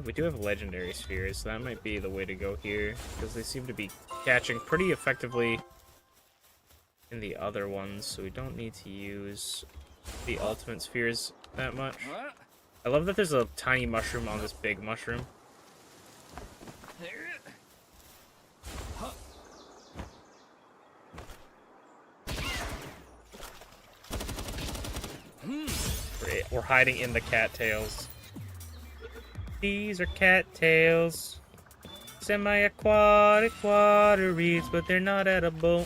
We do have legendary spheres, so that might be the way to go here, because they seem to be catching pretty effectively in the other ones, so we don't need to use the ultimate spheres that much. I love that there's a tiny mushroom on this big mushroom. Great. We're hiding in the cattails. These are cattails. Semi-aquatic water reeds, but they're not edible.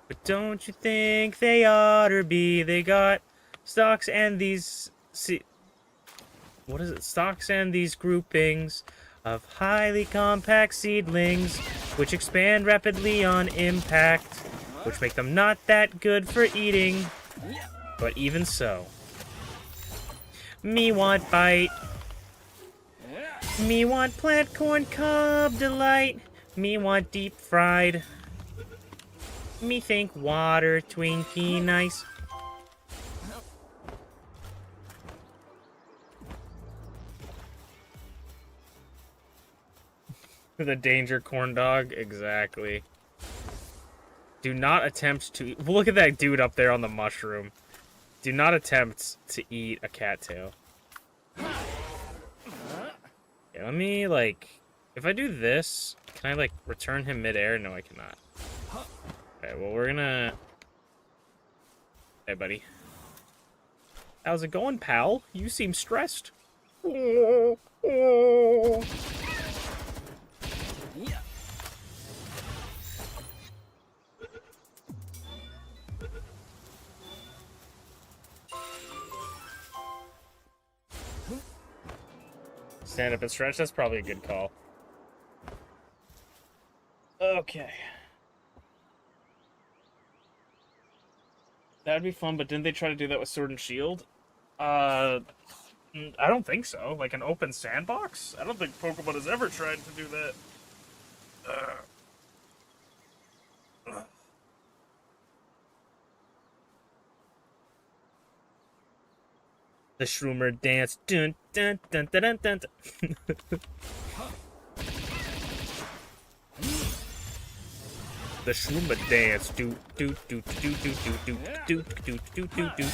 But don't you think they oughter be? They got stalks and these... what is it? Stalks and these groupings of highly compact seedlings, which expand rapidly on impact, which make them not that good for eating. But even so. Me want bite. Me want plant corn cob delight. Me want deep fried. Me think water Twinkie nice. The danger corn dog, exactly. Do not attempt to eat. Look at that dude up there on the mushroom. Do not attempt to eat a cattail. Okay, let me, like... If I do this, can I, like, return him midair? No, I cannot. Okay, well, we're gonna... Hey, buddy. How's it going, pal? You seem stressed. Stand up and stretch, that's probably a good call. Okay. That'd be fun, but didn't they try to do that with Sword and Shield? I don't think so. Like an open sandbox? I don't think Pokemon has ever tried to do that. The Shroomer dance. Dun, dun, dun, dun, dun, dun, dun. The Shroomer dance. Do, do, do, do, do, do, do, do, do, do, do, do.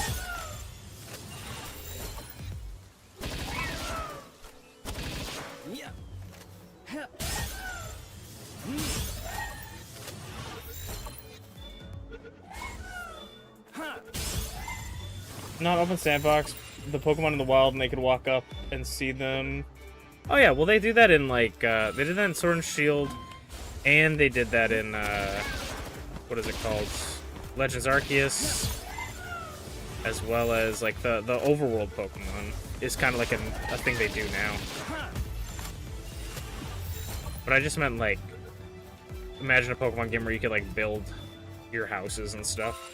Not open sandbox. The Pokemon in the wild, and they could walk up and see them. Oh yeah, well they do that in like they did that in Sword and Shield, and they did that in what is it called, Legends Arceus, as well as like the overworld Pokemon is kind of like a thing they do now. But I just meant like, imagine a Pokemon game where you could like build your houses and stuff.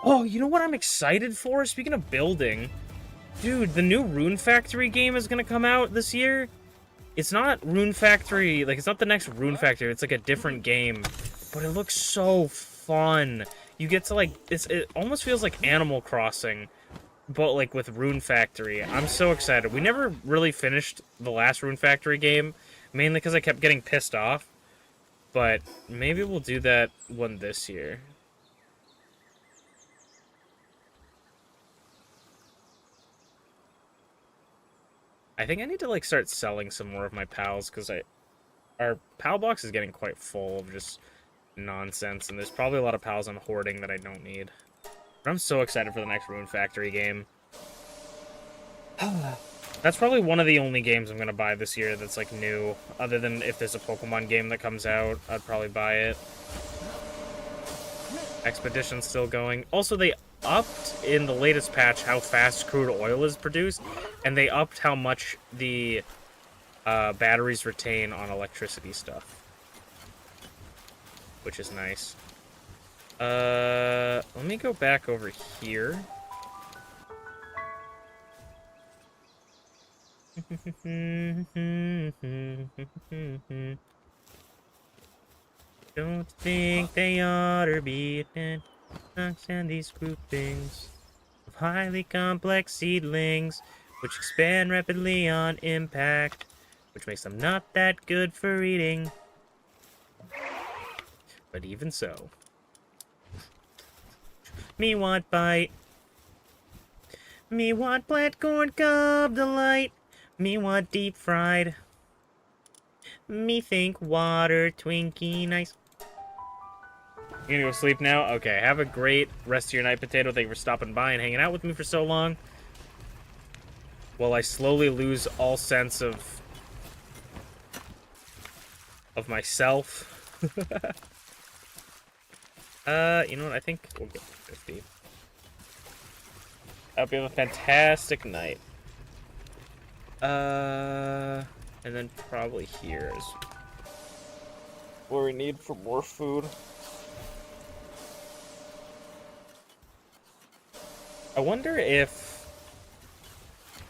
Oh, you know what I'm excited for? Speaking of building, dude, the new Rune Factory game is gonna come out this year. It's not Rune Factory, like, it's not the next Rune Factory, it's like a different game. But it looks so fun. You get to, like, it almost feels like Animal Crossing, but, like, with Rune Factory. I'm so excited. We never really finished the last Rune Factory game, mainly because I kept getting pissed off. But maybe we'll do that one this year. I think I need to, like, start selling some more of my pals, because our pal box is getting quite full of just nonsense, and there's probably a lot of pals I'm hoarding that I don't need. But I'm so excited for the next Rune Factory game. That's probably one of the only games I'm going to buy this year that's, like, new, other than if there's a Pokemon game that comes out, I'd probably buy it. Expedition's still going. Also, they upped in the latest patch how fast crude oil is produced, and they upped how much the batteries retain on electricity stuff, which is nice. Let me go back over here. Don't think they oughter be and these groupings of highly complex seedlings, which expand rapidly on impact, which makes them not that good for eating. But even so. Me want bite. Me want plant corn cob delight. Me want deep fried. Me think water Twinkie nice. You gonna go sleep now? Okay, have a great rest of your night, Potato. Thank you for stopping by and hanging out with me for so long. While I slowly lose all sense of myself. You know what? I think we'll get 50. I hope you have a fantastic night. And then probably here is where we need for more food. I wonder if,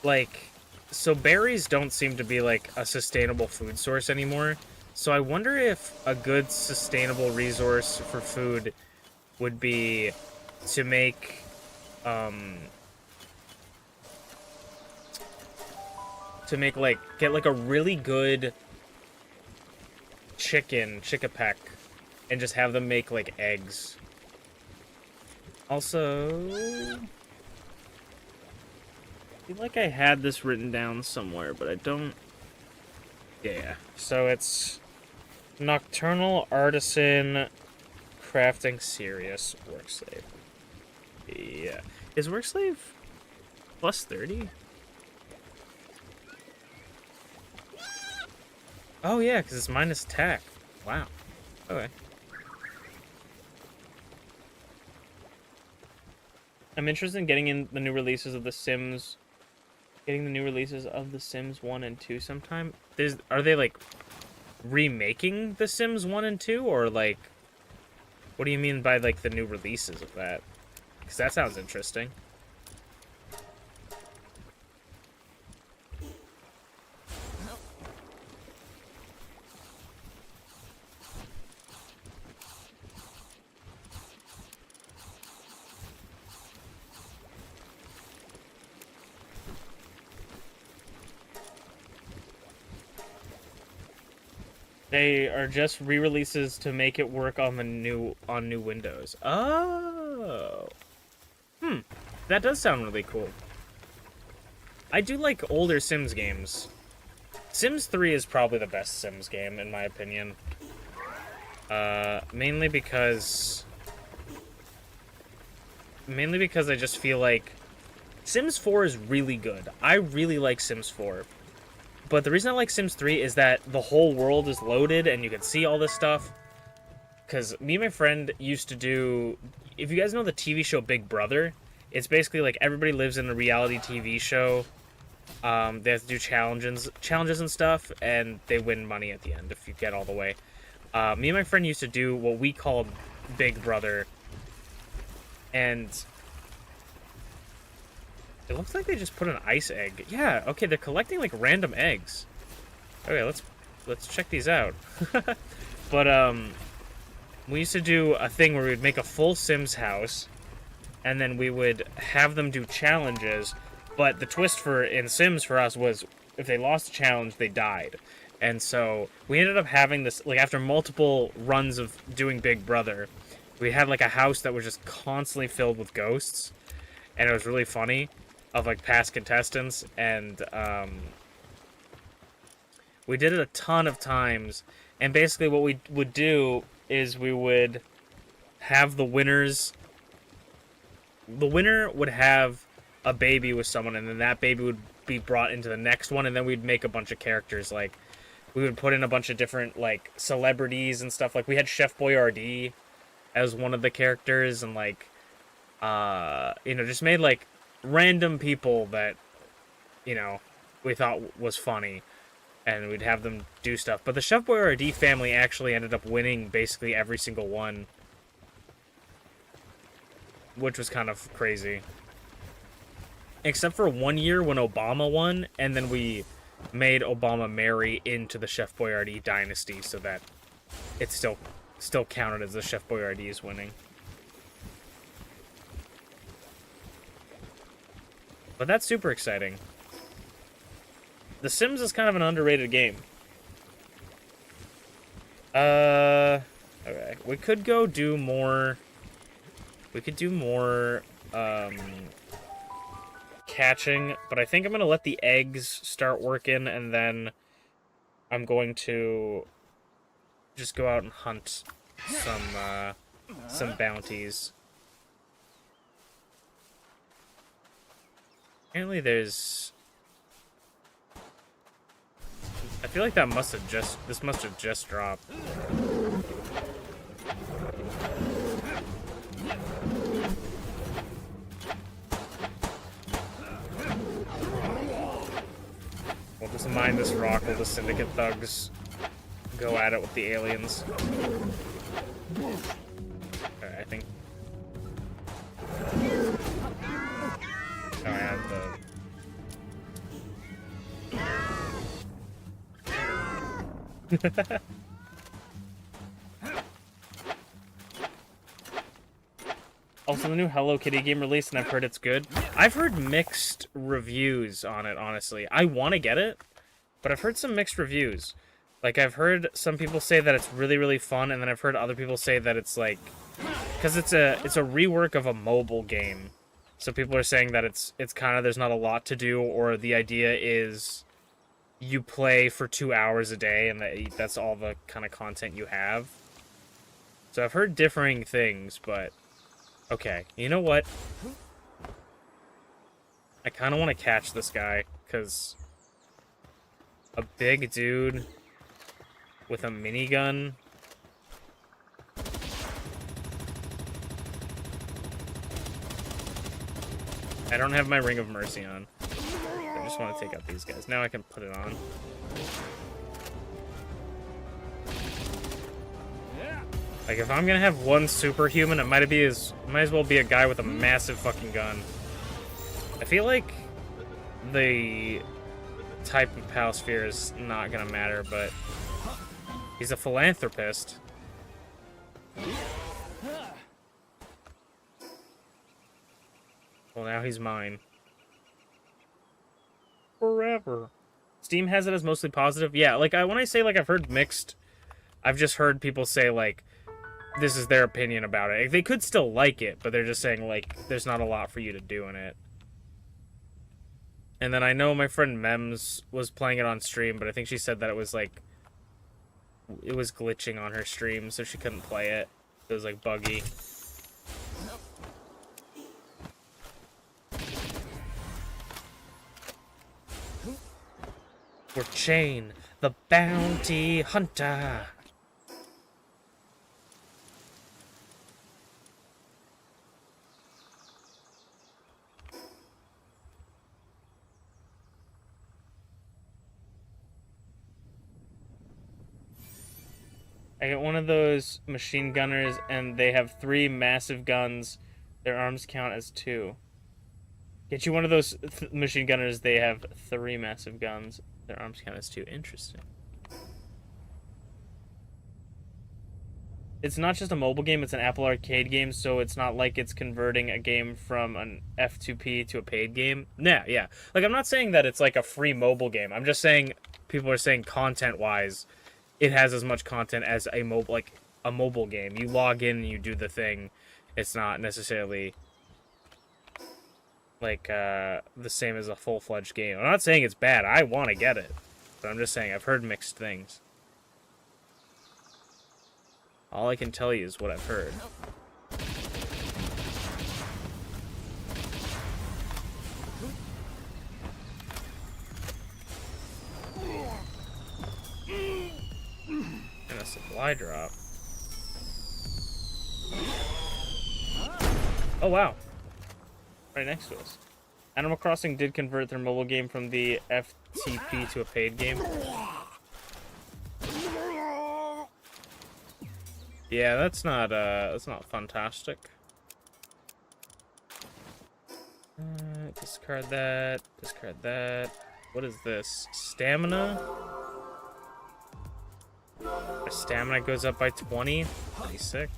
like, so berries don't seem to be, like, a sustainable food source anymore. So I wonder if a good sustainable resource for food would be to make, like, get, like, a really good chickapec, and just have them make, like, eggs. Also, I feel like I had this written down somewhere, but I don't. Yeah, so it's Nocturnal Artisan Crafting Serious Workslave. Yeah. Is Workslave plus 30? Oh, yeah, because it's minus tech. Wow. Okay. I'm interested in getting in the new releases of The Sims. Getting the new releases of The Sims 1 and 2 sometime. Are they, like, remaking The Sims 1 and 2? Or, like, what do you mean by, like, the new releases of that? Because that sounds interesting. They are just re-releases to make it work on new Windows. Oh. That does sound really cool. I do like older Sims games. Sims 3 is probably the best Sims game, in my opinion. Mainly because I just feel like Sims 4 is really good. I really like Sims 4. But the reason I like Sims 3 is that the whole world is loaded and you can see all this stuff. Because me and my friend used to do... If you guys know the TV show Big Brother, it's basically like everybody lives in a reality TV show. They have to do challenges and stuff, and they win money at the end if you get all the way. Me and my friend used to do what we called Big Brother. And... it looks like they just put an ice egg. Yeah, okay, they're collecting, like, random eggs. Okay, let's check these out. But, we used to do a thing where we would make a full Sims house, and then we would have them do challenges, but the twist in Sims for us was, if they lost a challenge, they died. And so, we ended up having this, like, after multiple runs of doing Big Brother, we had, like, a house that was just constantly filled with ghosts, and it was really funny. Of, like, past contestants, and, we did it a ton of times, and basically what we would do is we would have the winner would have a baby with someone, and then that baby would be brought into the next one, and then we'd make a bunch of characters, like, we would put in a bunch of different, like, celebrities and stuff, like, we had Chef Boyardee as one of the characters, and, like, just made, like, random people that, we thought was funny, and we'd have them do stuff. But the Chef Boyardee family actually ended up winning basically every single one, which was kind of crazy. Except for 1 year when Obama won, and then we made Obama marry into the Chef Boyardee dynasty so that it still counted as the Chef Boyardee's winning. But that's super exciting. The Sims is kind of an underrated game. Okay. We could go do more... We could do more, catching, but I think I'm gonna let the eggs start working, and then I'm going to just go out and hunt some bounties. Apparently there's... I feel like that must have just... This must have just dropped. We'll just mine this rock while the Syndicate thugs go at it with the aliens. Okay, I think... Oh, I have the... Also, the new Hello Kitty game released, and I've heard it's good. I've heard mixed reviews on it, honestly. I want to get it, but I've heard some mixed reviews. Like, I've heard some people say that it's really, really fun, and then I've heard other people say that it's, like... Because it's a rework of a mobile game. So people are saying that it's kind of, there's not a lot to do, or the idea is you play for 2 hours a day, and that's all the kind of content you have. So I've heard differing things, but... Okay, you know what? I kind of want to catch this guy, because a big dude with a minigun. I don't have my Ring of Mercy on. I just want to take out these guys. Now I can put it on. Like, if I'm gonna have one superhuman, it might as well be a guy with a massive fucking gun. I feel like the type of Palsphere is not gonna matter, but he's a philanthropist. Well, now he's mine. Forever. Steam has it as mostly positive. Yeah, like, when I say, like, I've heard mixed, I've just heard people say, like, this is their opinion about it. They could still like it, but they're just saying, like, there's not a lot for you to do in it. And then I know my friend Mems was playing it on stream, but I think she said that it was, like, it was glitching on her stream, so she couldn't play it. It was, like, buggy. We're Chain, the bounty hunter. I get one of those machine gunners, and they have 3 massive guns. Their arms count as 2. Get you one of those machine gunners, they have 3 massive guns. Their arms count as 2. Interesting. It's not just a mobile game, it's an Apple Arcade game, so it's not like it's converting a game from an F2P to a paid game. Nah, yeah. Like, I'm not saying that it's like a free mobile game. I'm just saying, people are saying content-wise, it has as much content as a mobile game. You log in and you do the thing. It's not necessarily like the same as a full-fledged game. I'm not saying it's bad. I want to get it, but I'm just saying I've heard mixed things. All I can tell you is what I've heard. And a supply drop. Oh wow. Right next to us. Animal Crossing did convert their mobile game from the FTP to a paid game. Yeah, that's not fantastic. Discard that. Discard that. What is this? Stamina? My stamina goes up by 20. Pretty sick.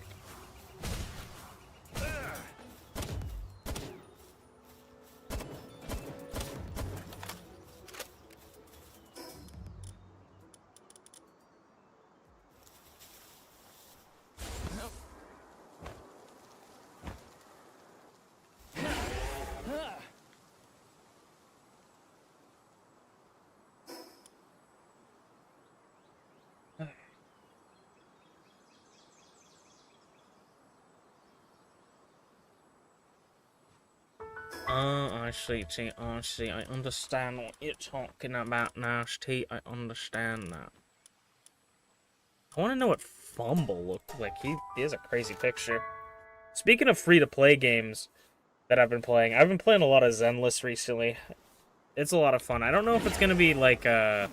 I see, I understand what you're talking about now, T. I understand that. I want to know what Fumble looked like. He has a crazy picture. Speaking of free-to-play games that I've been playing a lot of Zenless recently. It's a lot of fun. I don't know if it's going to be, like, a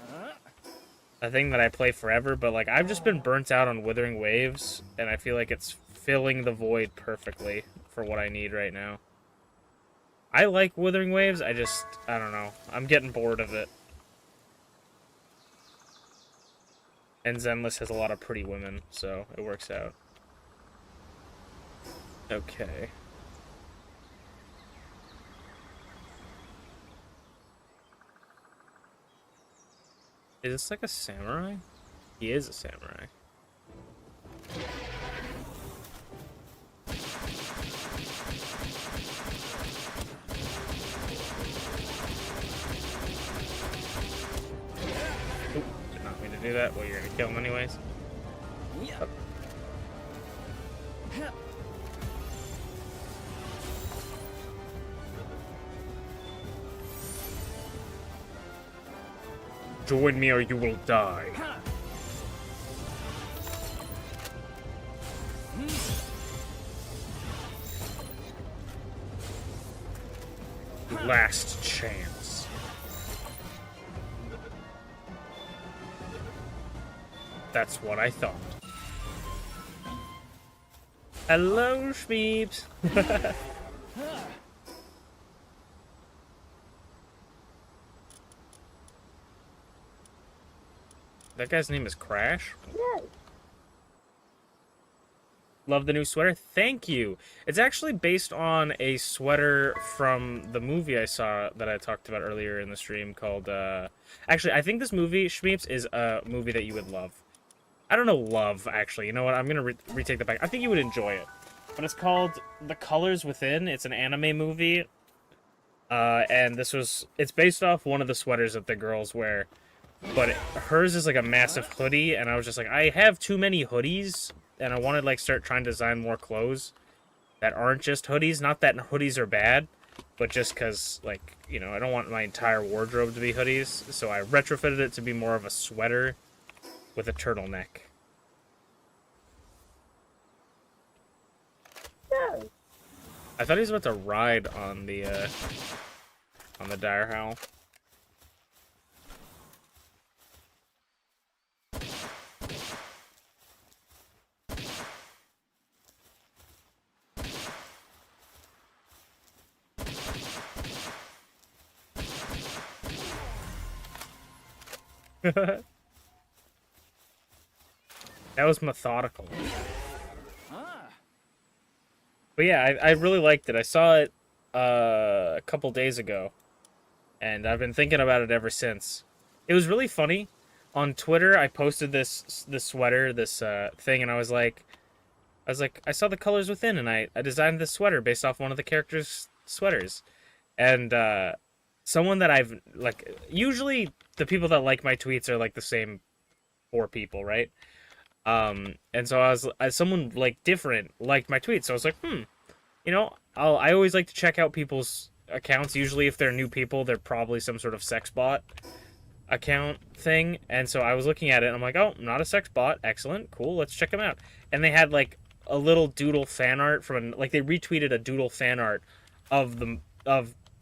thing that I play forever, but, like, I've just been burnt out on Withering Waves, and I feel like it's filling the void perfectly for what I need right now. I like Withering Waves, I don't know. I'm getting bored of it. And Zenless has a lot of pretty women, so it works out. Okay. Is this like a samurai? He is a samurai. Do that? Well, you're gonna kill him anyways. Oh. Join me or you will die. Last chance. That's what I thought. Hello, Schmeeps. That guy's name is Crash? Whoa. Love the new sweater. Thank you. It's actually based on a sweater from the movie I saw that I talked about earlier in the stream called, Actually, I think this movie, Schmeeps, is a movie that you would love. I don't know love, actually. You know what? I'm going to retake that back. I think you would enjoy it. But it's called The Colors Within. It's an anime movie. And it's based off one of the sweaters that the girls wear. But hers is like a massive hoodie. And I was just like, I have too many hoodies. And I want to like start trying to design more clothes that aren't just hoodies. Not that hoodies are bad. But just because, like, you know, I don't want my entire wardrobe to be hoodies. So I retrofitted it to be more of a sweater with a turtleneck. Yeah. I thought he was about to ride on the dire howl. That was methodical. But yeah, I really liked it. I saw it a couple days ago, and I've been thinking about it ever since. It was really funny. On Twitter, I posted this sweater, this thing, and I was like, I saw The Colors Within, and I designed this sweater based off one of the characters' sweaters. And someone that I've, like, usually the people that like my tweets are like the same 4 people, right? And so someone like different liked my tweet, so I was like, you know, I always like to check out people's accounts. Usually if they're new people, they're probably some sort of sex bot account thing. And so I was looking at it and I'm like, oh, not a sex bot. Excellent. Cool. Let's check them out. And they had like a little doodle fan art like they retweeted a doodle fan art of the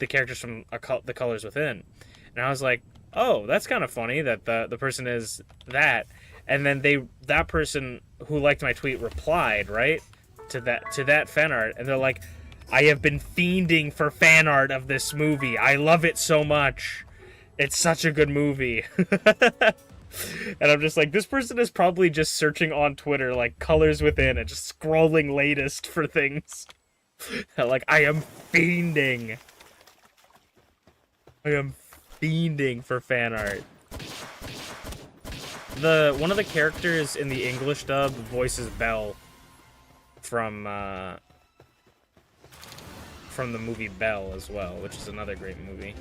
characters from The Colors Within. And I was like, oh, that's kind of funny that the person is that. And then that person who liked my tweet replied, right, to that fan art, and they're like, I have been fiending for fan art of this movie. I love it so much. It's such a good movie. And I'm just like, this person is probably just searching on Twitter, like, Colors Within, and just scrolling latest for things. Like, I am fiending. I am fiending for fan art. One of the characters in the English dub voices Belle from the movie Belle as well, which is another great movie.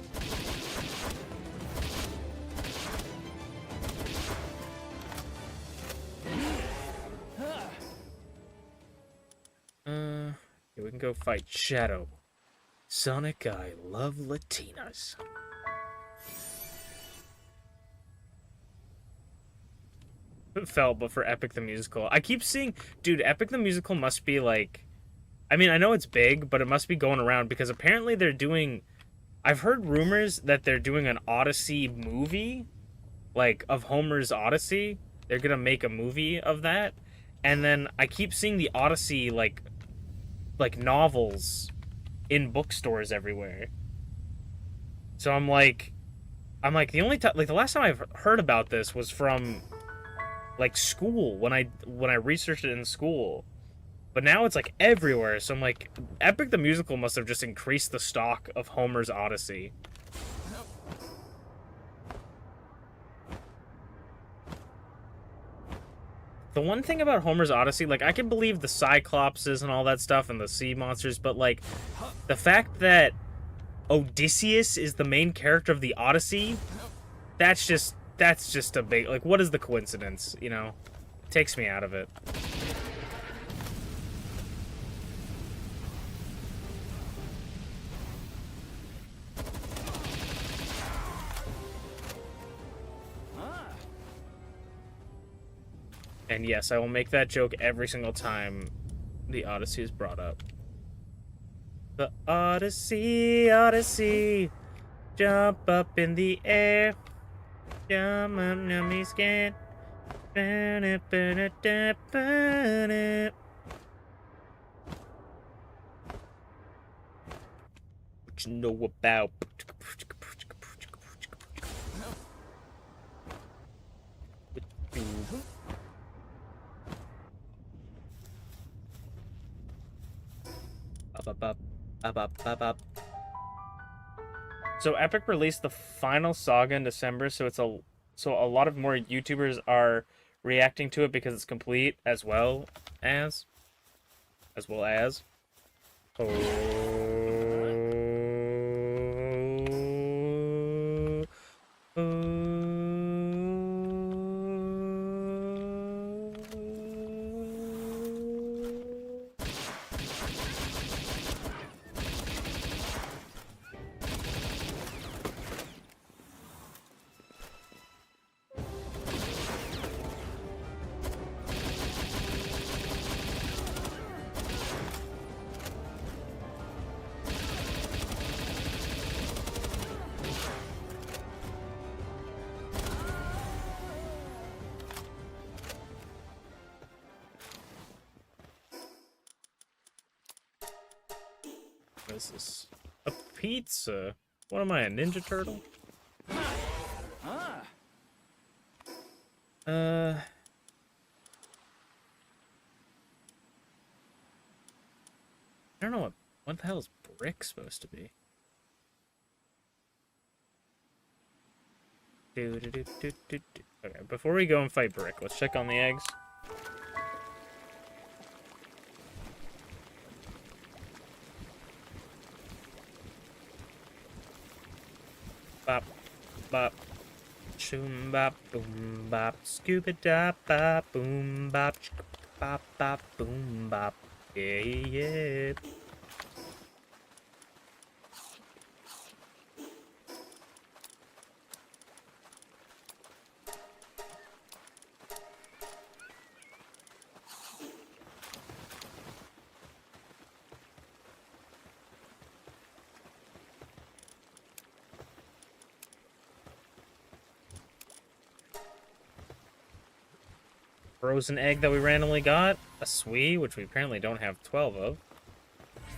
Yeah, we can go fight Shadow. Sonic, I love Latinas. Felt, but for Epic the Musical. I keep seeing, dude, Epic the Musical must be like, I mean, I know it's big, but it must be going around because apparently they're doing, I've heard rumors that they're doing an Odyssey movie, like of Homer's Odyssey. They're gonna make a movie of that, and then I keep seeing the Odyssey like novels in bookstores everywhere. So I'm like the only time, like the last time I've heard about this was from like school when I researched it in school. But now it's like everywhere. So I'm like, Epic the Musical must have just increased the stock of Homer's Odyssey. The one thing about Homer's Odyssey, like, I can believe the Cyclopses and all that stuff and the sea monsters, but like the fact that Odysseus is the main character of the Odyssey, that's just a big, like, what is the coincidence, you know? It takes me out of it. And yes, I will make that joke every single time the Odyssey is brought up. The Odyssey, Odyssey, jump up in the air, jump up, nummy scan. What you know about? So Epic released the final saga in December, so a lot of more YouTubers are reacting to it because it's complete as well as. What is this? A pizza? What am I, a Ninja Turtle? I don't know what the hell is brick supposed to be? Okay, before we go and fight brick, let's check on the eggs. Bop, bop, shoom bop, boom bop, scuba dop bop, boom bop, bop bop, boom bop, yeah yeah. Frozen egg that we randomly got. A Swee, which we apparently don't have 12 of.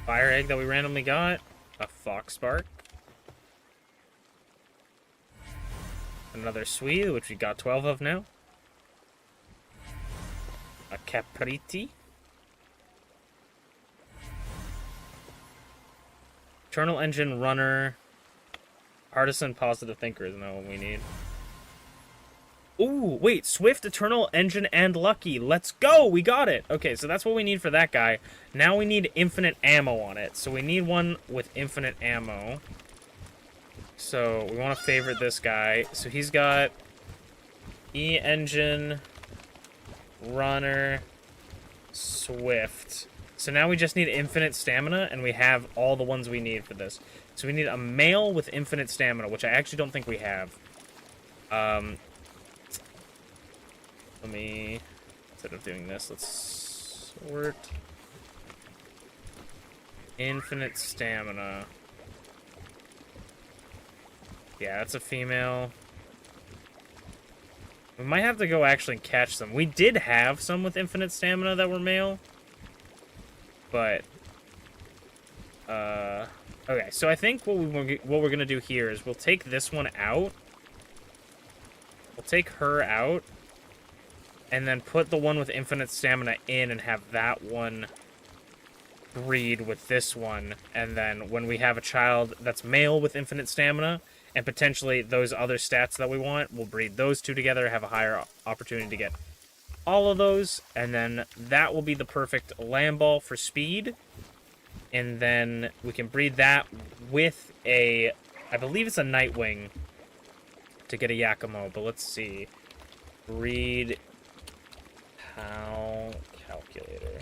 Fire egg that we randomly got. A Fox Spark. Another Swee, which we got 12 of now. A Capriti. Eternal Engine Runner. Artisan Positive Thinker is not what we need. Ooh, wait, Swift, Eternal, Engine, and Lucky. Let's go! We got it! Okay, so that's what we need for that guy. Now we need infinite ammo on it. So we need one with infinite ammo. So we want to favorite this guy. So he's got E-Engine, Runner, Swift. so now we just need infinite stamina, and we have all the ones we need for this. So we need a male with infinite stamina, which I actually don't think we have. Let me, instead of doing this, let's sort. Infinite stamina. Yeah, that's a female. We might have to go actually catch some. We did have some with infinite stamina that were male. But, okay, so I think what we're gonna do here is we'll take this one out. We'll take her out. And then put the one with infinite stamina in and have that one breed with this one. And then when we have a child that's male with infinite stamina, and potentially those other stats that we want, we'll breed those two together, have a higher opportunity to get all of those, and then that will be the perfect Lamball for speed. And then we can breed that with a, I believe it's a Nightwing to get a Yakumo, but let's see. Breed PAL calculator.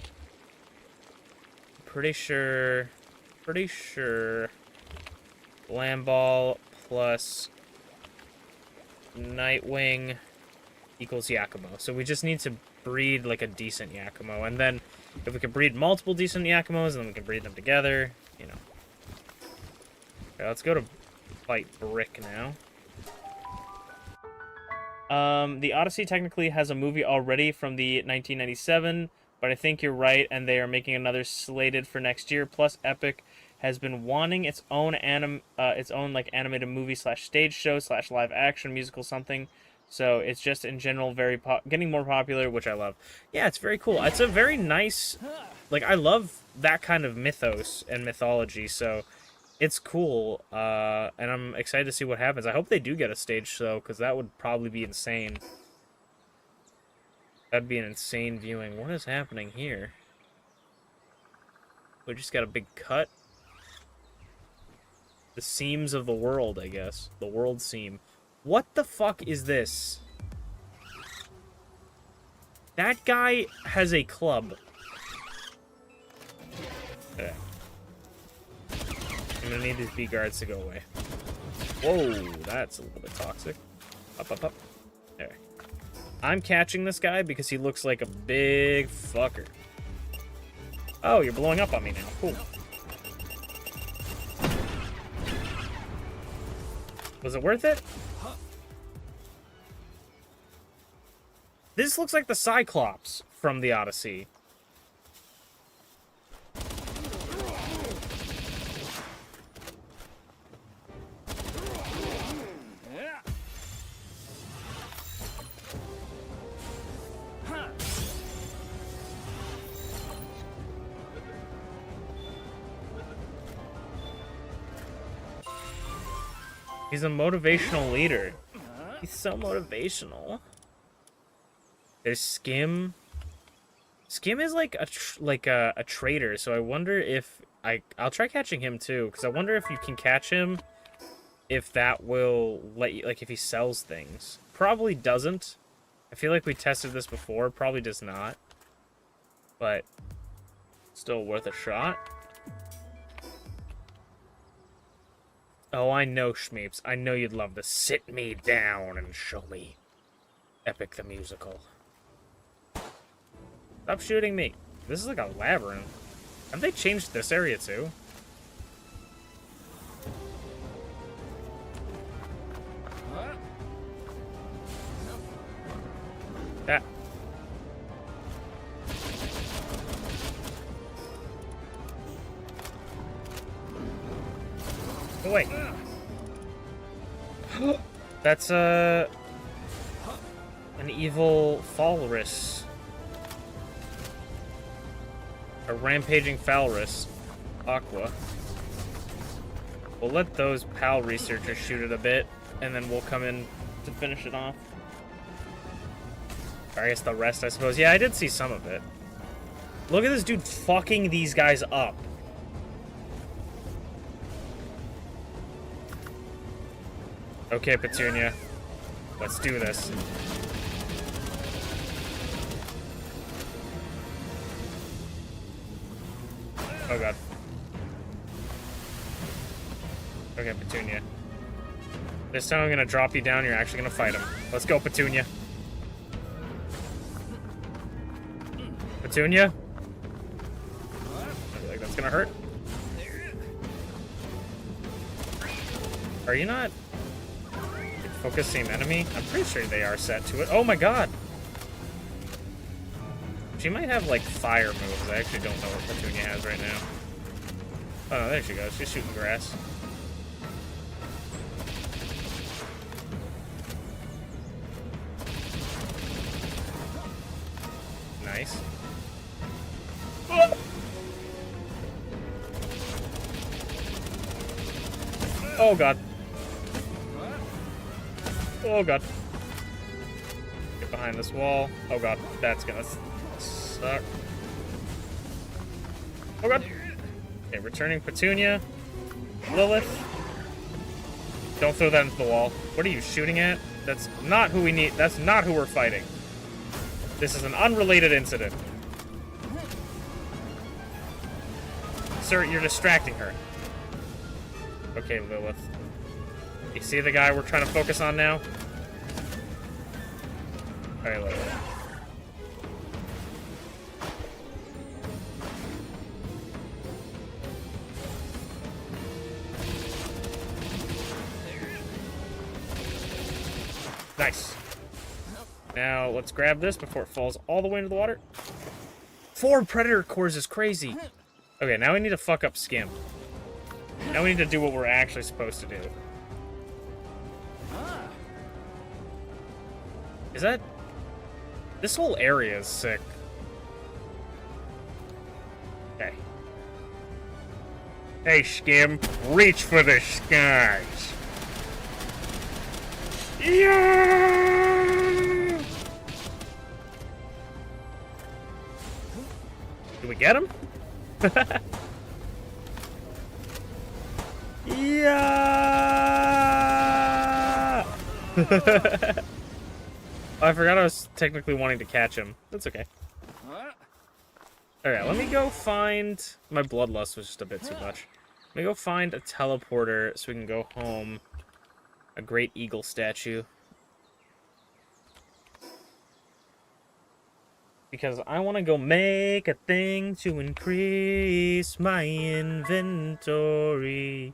Pretty sure Lamball plus Nightwing equals Yakumo. So we just need to breed like a decent Yakumo. And then if we can breed multiple decent Yakumos, then we can breed them together, you know. Okay, let's go to fight Brick now. The Odyssey technically has a movie already from the 1997, but I think you're right, and they are making another slated for next year. Plus, Epic has been wanting its own like animated movie / stage show / live action musical something. So it's just in general getting more popular, which I love. Yeah, it's very cool. It's a very nice, like, I love that kind of mythos and mythology. So it's cool, and I'm excited to see what happens. I hope they do get a stage show, because that would probably be insane. That'd be an insane viewing. What is happening here? We just got a big cut. The seams of the world, I guess. The world seam. What the fuck is this? That guy has a club. Okay. I'm gonna need these B-guards to go away. Whoa, that's a little bit toxic. Up, up, up. There. I'm catching this guy because he looks like a big fucker. Oh, you're blowing up on me now. Cool. Was it worth it? This looks like the Cyclops from the Odyssey. He's a motivational leader. He's so motivational. There's Skim. Skim is like a trader, so I wonder if I'll try catching him too, because I wonder if you can catch him, if that will let you, like, if he sells things. Probably doesn't. I feel like we tested this before. Probably does not. But still worth a shot. Oh, I know, Schmeeps. I know you'd love to sit me down and show me Epic the Musical. Stop shooting me. This is like a labyrinth. Have they changed this area too? That. Oh, wait. That's, an evil Falrus. A rampaging Falrus. Aqua. We'll let those PAL researchers shoot it a bit, and then we'll come in to finish it off. Or I guess the rest, I suppose. Yeah, I did see some of it. Look at this dude fucking these guys up. Okay, Petunia. Let's do this. Oh god. Okay, Petunia. This time I'm gonna drop you down, you're actually gonna fight him. Let's go, Petunia. Petunia? I feel like that's gonna hurt. Are you not focusing enemy? I'm pretty sure they are set to it. Oh my god! She might have, like, fire moves. I actually don't know what Petunia has right now. Oh, no, there she goes. She's shooting grass. Nice. Oh god. Oh god. Get behind this wall. Oh god, that's gonna suck. Oh god. Okay, returning Petunia. Lilith. Don't throw that into the wall. What are you shooting at? That's not who we need. That's not who we're fighting. This is an unrelated incident. Sir, you're distracting her. Okay, Lilith. You see the guy we're trying to focus on now? Alright, Lilith. Nice. Now, let's grab this before it falls all the way into the water. 4 Predator cores is crazy. Okay, now we need to fuck up Skimp. Now we need to do what we're actually supposed to do. Is that... This whole area is sick. Okay. Hey, Skimp, reach for the skies. Yeah! Did we get him? Yeah! Oh, I forgot I was technically wanting to catch him. That's okay. Alright, let me go find... My bloodlust was just a bit too much. Let me go find a teleporter so we can go home. A great eagle statue. Because I want to go make a thing to increase my inventory.